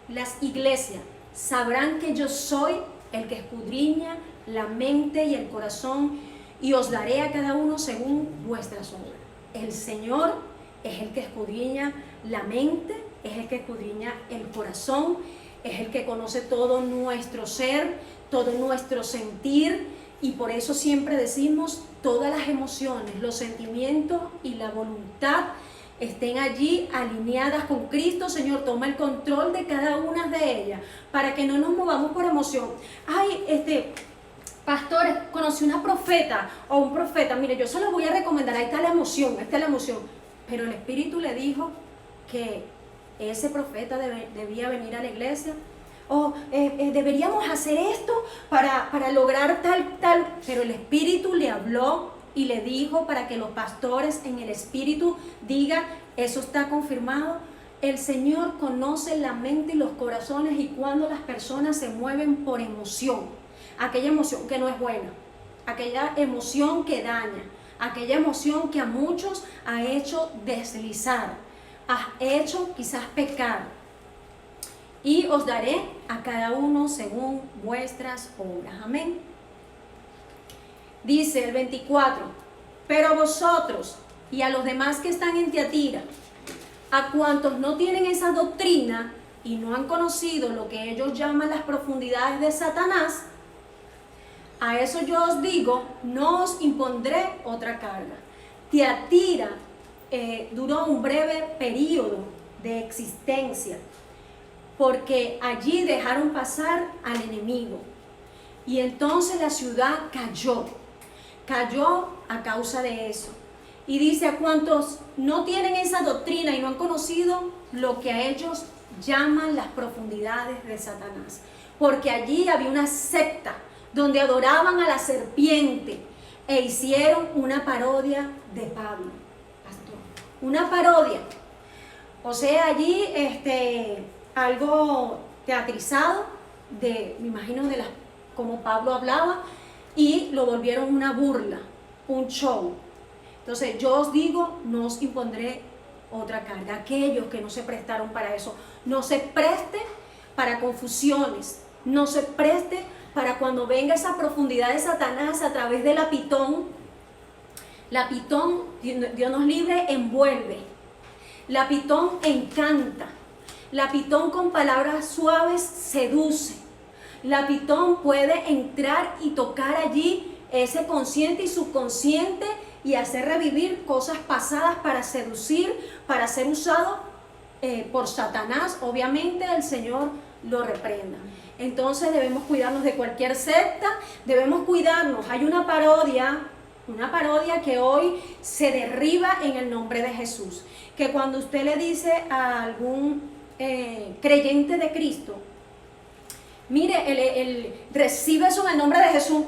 las iglesias sabrán que yo soy el que escudriña la mente y el corazón, y os daré a cada uno según vuestras obras. El Señor es el que escudriña la mente, es el que escudriña el corazón, es el que conoce todo nuestro ser, todo nuestro sentir, y por eso siempre decimos, todas las emociones, los sentimientos y la voluntad estén allí alineadas con Cristo. Señor, toma el control de cada una de ellas, para que no nos movamos por emoción. Ay, pastor, conocí una profeta o un profeta, mire, yo se lo voy a recomendar, ahí está la emoción, pero el Espíritu le dijo que ese profeta debía venir a la iglesia, o deberíamos hacer esto para lograr tal, pero el Espíritu le habló y le dijo para que los pastores en el Espíritu digan, eso está confirmado. El Señor conoce la mente y los corazones, y cuando las personas se mueven por emoción, aquella emoción que no es buena, aquella emoción que daña, aquella emoción que a muchos ha hecho deslizar, ha hecho quizás pecar. Y os daré a cada uno según vuestras obras. Amén. Dice el 24, pero a vosotros y a los demás que están en Tiatira, a cuantos no tienen esa doctrina y no han conocido lo que ellos llaman las profundidades de Satanás, a eso yo os digo, no os impondré otra carga. Tiatira duró un breve periodo de existencia, porque allí dejaron pasar al enemigo. Y entonces la ciudad cayó a causa de eso. Y dice: a cuantos no tienen esa doctrina y no han conocido lo que a ellos llaman las profundidades de Satanás. Porque allí había una secta donde adoraban a la serpiente e hicieron una parodia de Pablo, pastor. Una parodia. O sea, allí algo teatrizado me imagino, como Pablo hablaba, y lo volvieron una burla, un show. Entonces yo os digo, no os impondré otra carga. Aquellos que no se prestaron para eso, no se preste para confusiones, no se preste para cuando venga esa profundidad de Satanás a través de la pitón. La pitón, Dios nos libre, envuelve. La pitón encanta. La pitón con palabras suaves seduce. La pitón puede entrar y tocar allí ese consciente y subconsciente y hacer revivir cosas pasadas para seducir, para ser usado por Satanás. Obviamente el Señor lo reprenda. Entonces debemos cuidarnos de cualquier secta, debemos cuidarnos. Hay una parodia que hoy se derriba en el nombre de Jesús. Que cuando usted le dice a algún creyente de Cristo, mire, él recibe eso en el nombre de Jesús.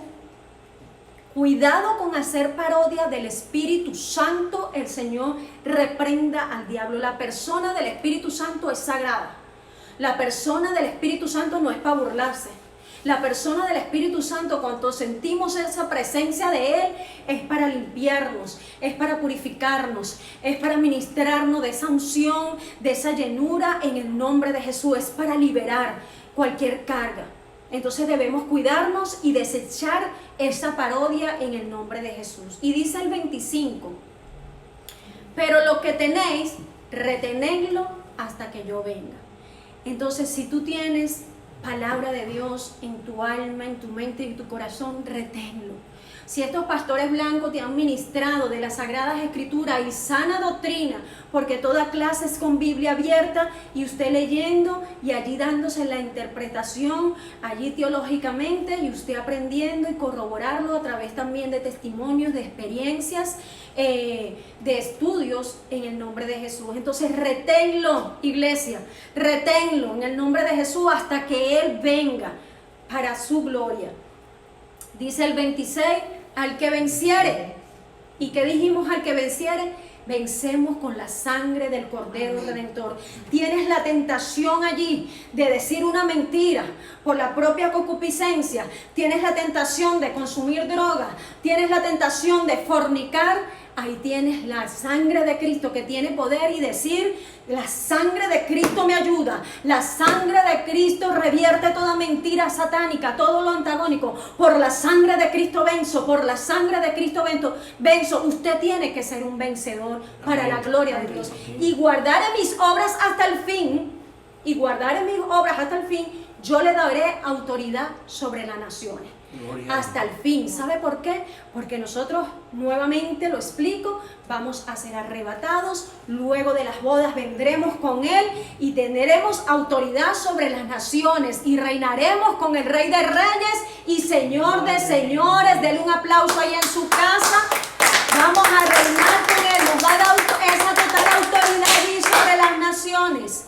Cuidado con hacer parodia del Espíritu Santo. El Señor reprenda al diablo. La persona del Espíritu Santo es sagrada. La persona del Espíritu Santo no es para burlarse. La persona del Espíritu Santo, cuando sentimos esa presencia de Él, es para limpiarnos, es para purificarnos, es para ministrarnos de esa unción, de esa llenura en el nombre de Jesús. Es para liberar cualquier carga. Entonces debemos cuidarnos y desechar esa parodia en el nombre de Jesús. Y dice el 25: pero lo que tenéis, retenedlo hasta que yo venga. Entonces, si tú tienes palabra de Dios en tu alma, en tu mente y en tu corazón, reténlo. Si estos pastores blancos te han ministrado de las Sagradas Escrituras y sana doctrina, porque toda clase es con Biblia abierta y usted leyendo y allí dándose la interpretación, allí teológicamente, y usted aprendiendo y corroborarlo a través también de testimonios, de experiencias, de estudios en el nombre de Jesús. Entonces reténlo, iglesia, reténlo en el nombre de Jesús hasta que Él venga para su gloria. Dice el 26, al que venciere. ¿Y qué dijimos al que venciere? Vencemos con la sangre del Cordero Redentor. Tienes la tentación allí de decir una mentira por la propia concupiscencia. Tienes la tentación de consumir droga. Tienes la tentación de fornicar. Ahí tienes la sangre de Cristo que tiene poder y decir: la sangre de Cristo me ayuda. La sangre de Cristo revierte toda mentira satánica, todo lo antagónico. Por la sangre de Cristo venzo, por la sangre de Cristo venzo. Usted tiene que ser un vencedor para la gloria de Dios. Y guardaré mis obras hasta el fin. Y guardaré mis obras hasta el fin. Yo le daré autoridad sobre las naciones. Hasta el fin. ¿Sabe por qué? Porque nosotros, nuevamente lo explico, vamos a ser arrebatados. Luego de las bodas vendremos con Él y tendremos autoridad sobre las naciones y reinaremos con el Rey de Reyes y Señor de Señores. Denle un aplauso ahí en su casa. Vamos a reinar con Él. Nos va a dar esa total autoridad allí sobre las naciones.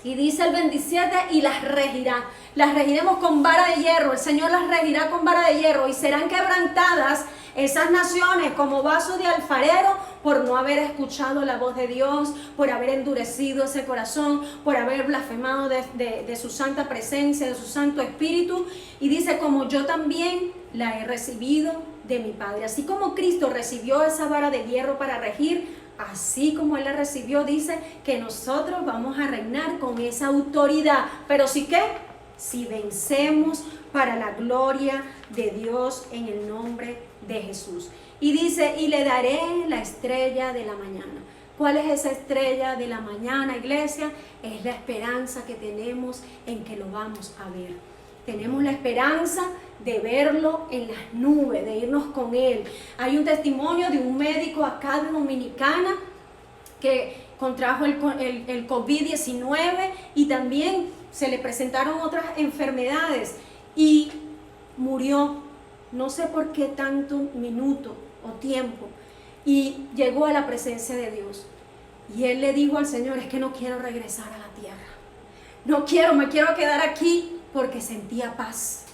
Y dice el 27, y las regirá. Las regiremos con vara de hierro. El Señor las regirá con vara de hierro. Y serán quebrantadas esas naciones como vaso de alfarero por no haber escuchado la voz de Dios, por haber endurecido ese corazón, por haber blasfemado de su santa presencia, de su santo espíritu. Y dice: como yo también la he recibido de mi Padre. Así como Cristo recibió esa vara de hierro para regir, así como Él la recibió, dice que nosotros vamos a reinar con esa autoridad. Pero sí que, si vencemos para la gloria de Dios en el nombre de Jesús. Y dice: y le daré la estrella de la mañana. ¿Cuál es esa estrella de la mañana, iglesia? Es la esperanza que tenemos en que lo vamos a ver. Tenemos la esperanza de verlo en las nubes, de irnos con Él. Hay un testimonio de un médico acá de Dominicana que contrajo el COVID-19 y también se le presentaron otras enfermedades y murió. No sé por qué tanto minuto o tiempo. y llegó a la presencia de Dios. Y él le dijo al Señor, es que no quiero regresar a la tierra. No quiero, me quiero quedar aquí porque sentía paz.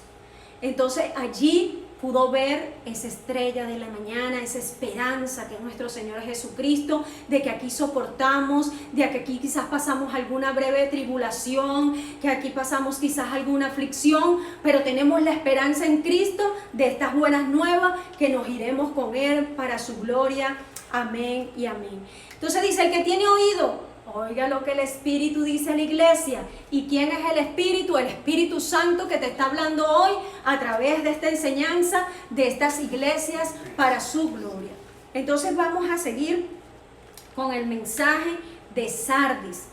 Entonces allí pudo ver esa estrella de la mañana, esa esperanza que es nuestro Señor Jesucristo, de que aquí soportamos, de que aquí quizás pasamos alguna breve tribulación, que aquí pasamos quizás alguna aflicción, pero tenemos la esperanza en Cristo de estas buenas nuevas, que nos iremos con Él para su gloria. Amén y amén. Entonces dice, el que tiene oído, oiga lo que el Espíritu dice a la iglesia. ¿Y quién es el Espíritu? El Espíritu Santo que te está hablando hoy a través de esta enseñanza de estas iglesias para su gloria. Entonces vamos a seguir con el mensaje de Sardis.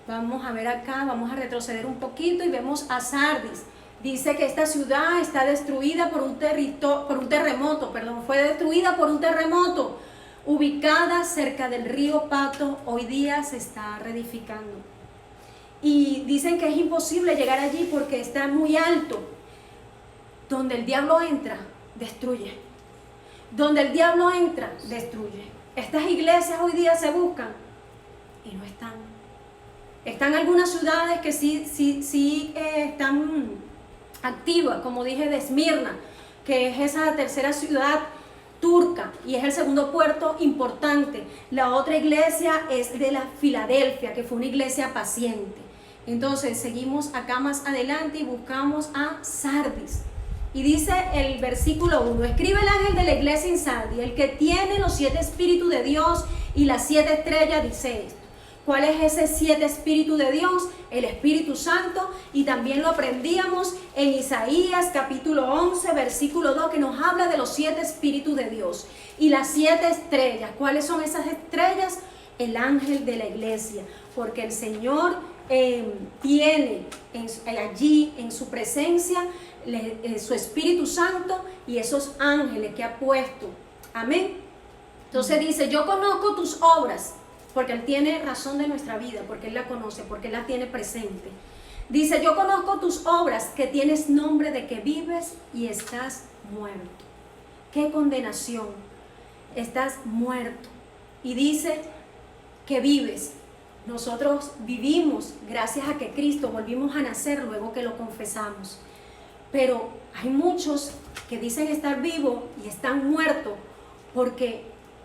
Vamos a ver acá, vamos a retroceder un poquito y vemos a Sardis. Dice que esta ciudad está destruida por un terremoto, fue destruida por un terremoto. Ubicada cerca del río Pato, hoy día se está reedificando. Y dicen que es imposible llegar allí porque está muy alto. Donde el diablo entra, destruye. Donde el diablo entra, destruye. Estas iglesias hoy día se buscan y no están. Están algunas ciudades que sí están activas, como dije, de Esmirna, que es esa tercera ciudad turca y es el segundo puerto importante. La otra iglesia es de la Filadelfia, que fue una iglesia paciente. Entonces seguimos acá más adelante y buscamos a Sardis. Y dice el versículo 1, escribe el ángel de la iglesia en Sardis, el que tiene los 7 espíritus de Dios y las 7 estrellas, dice esto. ¿Cuál es ese 7 espíritu de Dios? El Espíritu Santo, y también lo aprendíamos en Isaías capítulo 11, versículo 2, que nos habla de los 7 espíritus de Dios. Y las 7 estrellas, ¿cuáles son esas estrellas? El ángel de la iglesia, porque el Señor tiene allí en su presencia su Espíritu Santo y esos ángeles que ha puesto. Amén. Entonces dice, yo conozco tus obras, porque Él tiene razón de nuestra vida, porque Él la conoce, porque Él la tiene presente. Dice, yo conozco tus obras, que tienes nombre de que vives y estás muerto. ¡Qué condenación! Estás muerto. Y dice que vives. Nosotros vivimos gracias a que Cristo volvimos a nacer luego que lo confesamos. Pero hay muchos que dicen estar vivos y están muertos porque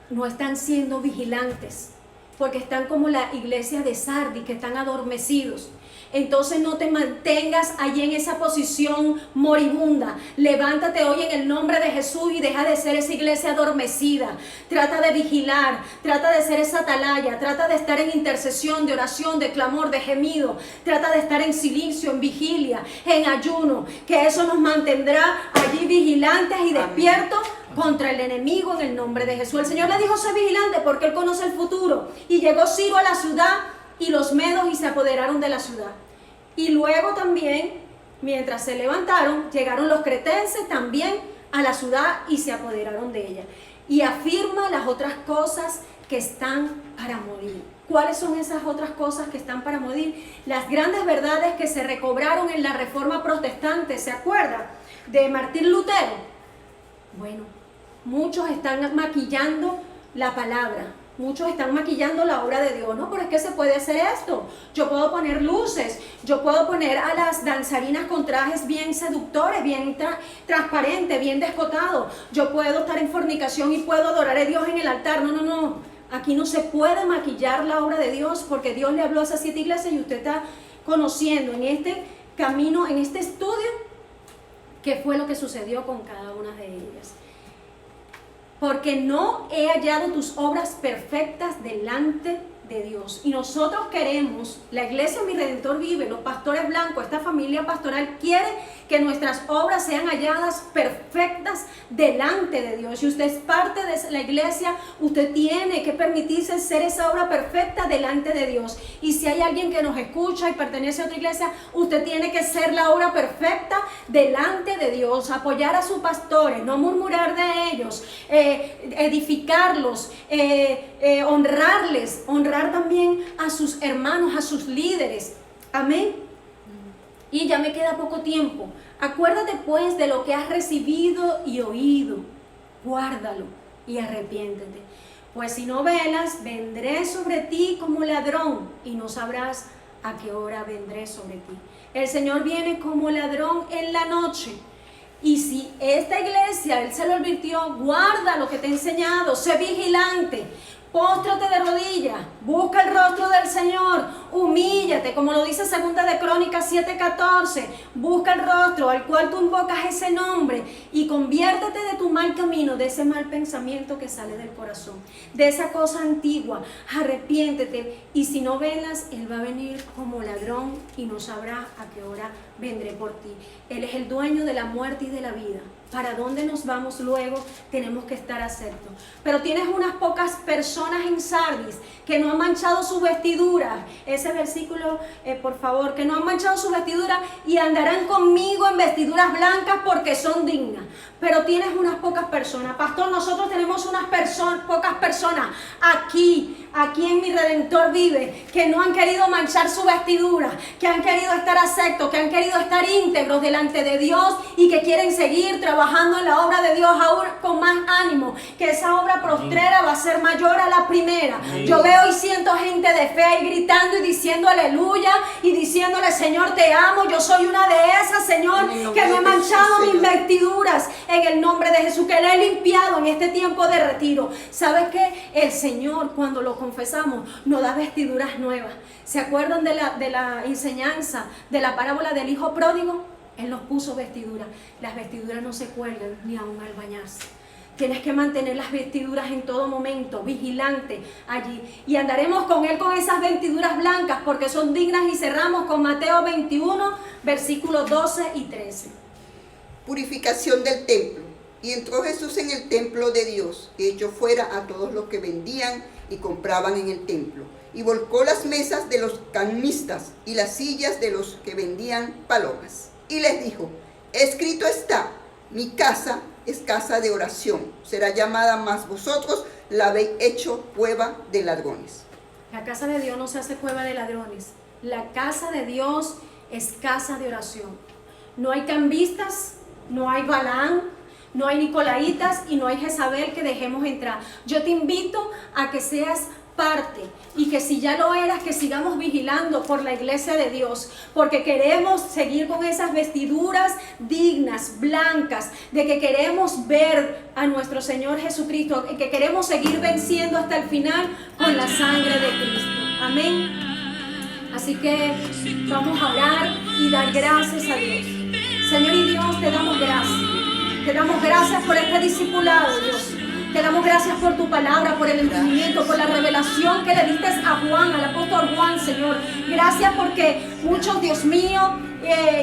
no están siendo vigilantes, porque están como la iglesia de Sardis, que están adormecidos. Entonces no te mantengas allí en esa posición moribunda. Levántate hoy en el nombre de Jesús y deja de ser esa iglesia adormecida. Trata de vigilar, trata de ser esa atalaya, trata de estar en intercesión, de oración, de clamor, de gemido. Trata de estar en silencio, en vigilia, en ayuno, que eso nos mantendrá allí vigilantes y despiertos contra el enemigo en el nombre de Jesús. El Señor le dijo, sé vigilante porque Él conoce el futuro. Y llegó Ciro a la ciudad y los medos y se apoderaron de la ciudad. Y luego también, mientras se levantaron, llegaron los cretenses también a la ciudad y se apoderaron de ella. Y afirma las otras cosas que están para morir. ¿Cuáles son esas otras cosas que están para morir? Las grandes verdades que se recobraron en la Reforma Protestante, ¿se acuerda? De Martín Lutero. Bueno, muchos están maquillando la palabra. Muchos están maquillando la obra de Dios. No, pero es que se puede hacer esto. Yo puedo poner luces, yo puedo poner a las danzarinas con trajes bien seductores, bien transparentes, bien descotados. Yo puedo estar en fornicación y puedo adorar a Dios en el altar. No. Aquí no se puede maquillar la obra de Dios, porque Dios le habló a esas 7 iglesias y usted está conociendo en este camino, en este estudio, qué fue lo que sucedió con cada una de ellas. Porque no he hallado tus obras perfectas delante de Dios. Y nosotros queremos, la iglesia Mi Redentor Vive, los pastores blancos, esta familia pastoral quiere que nuestras obras sean halladas perfectas delante de Dios. Si usted es parte de la iglesia, usted tiene que permitirse ser esa obra perfecta delante de Dios. Y si hay alguien que nos escucha y pertenece a otra iglesia, usted tiene que ser la obra perfecta delante de Dios, apoyar a sus pastores, no murmurar de ellos, edificarlos, honrarles, honrar también a sus hermanos, a sus líderes. Amén. Y ya me queda poco tiempo. Acuérdate pues de lo que has recibido y oído. Guárdalo y arrepiéntete. Pues si no velas, vendré sobre ti como ladrón y no sabrás a qué hora vendré sobre ti. El Señor viene como ladrón en la noche. Y si esta iglesia, Él se lo advirtió, guarda lo que te he enseñado, sé vigilante, póstrate de rodillas, busca el rostro del Señor, humíllate, como lo dice 2 de Crónicas 7:14, busca el rostro al cual tú invocas ese nombre y conviértete de tu mal camino, de ese mal pensamiento que sale del corazón, de esa cosa antigua, arrepiéntete, y si no velas, Él va a venir como ladrón y no sabrá a qué hora vendré por ti. Él es el dueño de la muerte y de la vida. ¿Para dónde nos vamos luego? Tenemos que estar aceptos. Pero tienes unas pocas personas en Sardis que no han manchado su vestidura. Ese versículo, por favor, que no han manchado su vestidura y andarán conmigo en vestiduras blancas porque son dignas. Pero tienes unas pocas personas. Pastor, nosotros tenemos unas pocas personas aquí en Mi Redentor Vive, que no han querido manchar su vestidura, que han querido estar aceptos, que han querido estar íntegros delante de Dios y que quieren seguir trabajando en la obra de Dios aún con más ánimo, que esa obra postrera va a ser mayor a la primera. Yo veo y siento gente de fe ahí gritando y diciendo aleluya y diciéndole: Señor, te amo, yo soy una de esas, Señor, que no he manchado mis vestiduras, en el nombre de Jesús, que le he limpiado en este tiempo de retiro. ¿Sabes qué? El Señor, cuando lo confesamos, nos da vestiduras nuevas. ¿Se acuerdan de la enseñanza de la parábola del hijo pródigo? Él nos puso vestiduras. Las vestiduras no se cuelgan ni aún al bañarse. Tienes que mantener las vestiduras en todo momento, vigilante allí. Y andaremos con Él con esas vestiduras blancas porque son dignas, y cerramos con Mateo 21, versículos 12 y 13. Purificación del templo. Y entró Jesús en el templo de Dios, y echó fuera a todos los que vendían y compraban en el templo. Y volcó las mesas de los camistas y las sillas de los que vendían palomas. Y les dijo: escrito está, mi casa es casa de oración, será llamada, mas vosotros la habéis hecho cueva de ladrones. La casa de Dios no se hace cueva de ladrones. La casa de Dios es casa de oración. No hay cambistas, no hay Balaán, no hay Nicolaitas y no hay Jezabel que dejemos entrar. Yo te invito a que seas parte, y que si ya lo eras, que sigamos vigilando por la iglesia de Dios, porque queremos seguir con esas vestiduras dignas, blancas, de que queremos ver a nuestro Señor Jesucristo, y que queremos seguir venciendo hasta el final con la sangre de Cristo. Amén. Así que vamos a orar y dar gracias a Dios. Señor y Dios, te damos gracias. Te damos gracias por este discipulado, Dios. Te damos gracias por tu palabra, por el entendimiento, por la revelación que le diste a Juan, al apóstol Juan, Señor. Gracias porque muchos, Dios mío,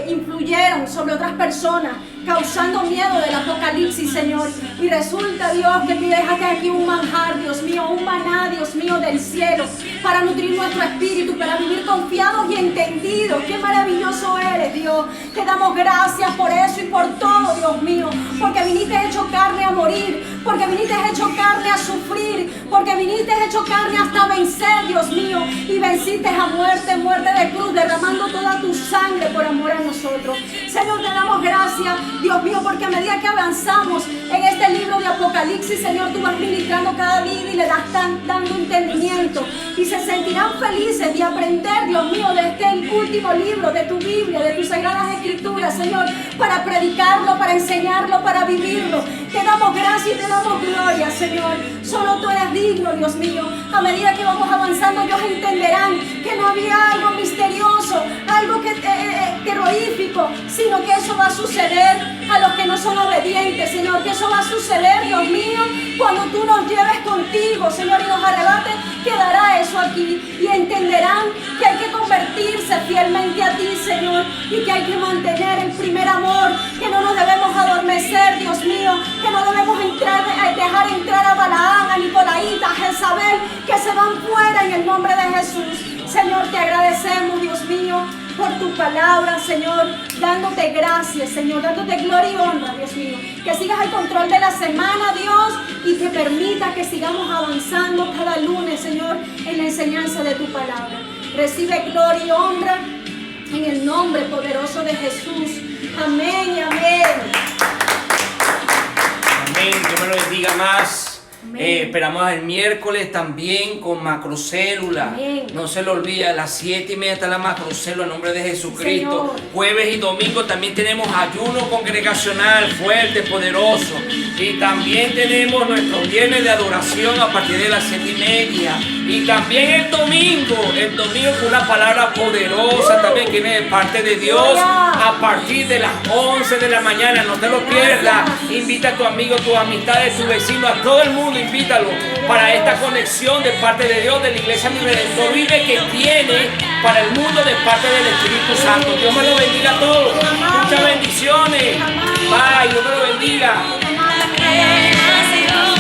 influyeron sobre otras personas, causando miedo del apocalipsis, Señor. Y resulta, Dios, que tú dejaste aquí un manjar, Dios mío, un maná, Dios mío, del cielo, para nutrir nuestro espíritu, para vivir confiados y entendidos. Qué maravilloso eres, Dios. Te damos gracias por eso y por todo, Dios mío, porque viniste hecho carne a morir, porque viniste hecho carne a sufrir, porque viniste hecho carne hasta vencer, Dios mío, y venciste a muerte, muerte de cruz, derramando toda tu sangre por amor a nosotros. Señor, te damos gracias, Dios mío, porque a medida que avanzamos en este libro de Apocalipsis, Señor, tú vas ministrando cada vida y le das dando entendimiento, y se sentirán felices de aprender, Dios mío, de este último libro de tu Biblia, de tus sagradas escrituras, Señor, para predicarlo, para enseñarlo, para vivirlo. Te damos gracias y te damos gloria, Señor. Solo tú eres digno, Dios mío. A medida que vamos avanzando, ellos entenderán que no había algo misterioso, algo terrorífico, sino que eso va a suceder a los que no son obedientes, Señor. Que eso va a suceder, Dios mío, cuando tú nos lleves contigo, Señor, y nos arrebates. Quedará eso aquí y entenderán que hay que convertirse fielmente a ti, Señor, y que hay que mantener el primer amor, que no nos debemos adormecer, Dios mío, que no debemos dejar entrar a Balaán, a Nicolaíta, a Jezabel, que se van fuera en el nombre de Jesús. Señor, te agradecemos, Dios mío, por tu palabra, Señor, dándote gracias, Señor, dándote gloria y honra, Dios mío. Que sigas el control de la semana, Dios, y que permita que sigamos avanzando cada lunes, Señor, en la enseñanza de tu palabra. Recibe gloria y honra en el nombre poderoso de Jesús. Amén y amén. Amén. Dios me lo bendiga más. Amén. Esperamos el miércoles también con macrocélula. Amén. No se lo olvide, a las 7:30 está la macrocélula en nombre de Jesucristo. Señor. Jueves y domingo también tenemos ayuno congregacional fuerte, poderoso. Y también tenemos nuestro viernes de adoración a partir de las 7:30. Y también el domingo con una palabra poderosa también que viene de parte de Dios a partir de las 11 de la mañana. No te lo pierdas. Invita a tu amigo, tus amistades, tu vecino, a todo el mundo, invítalo para esta conexión de parte de Dios, de la Iglesia Mi Redentor Vive, que tiene para el mundo de parte del Espíritu Santo. Dios me lo bendiga a todos. Muchas bendiciones. Bye, Dios me lo bendiga. Amén.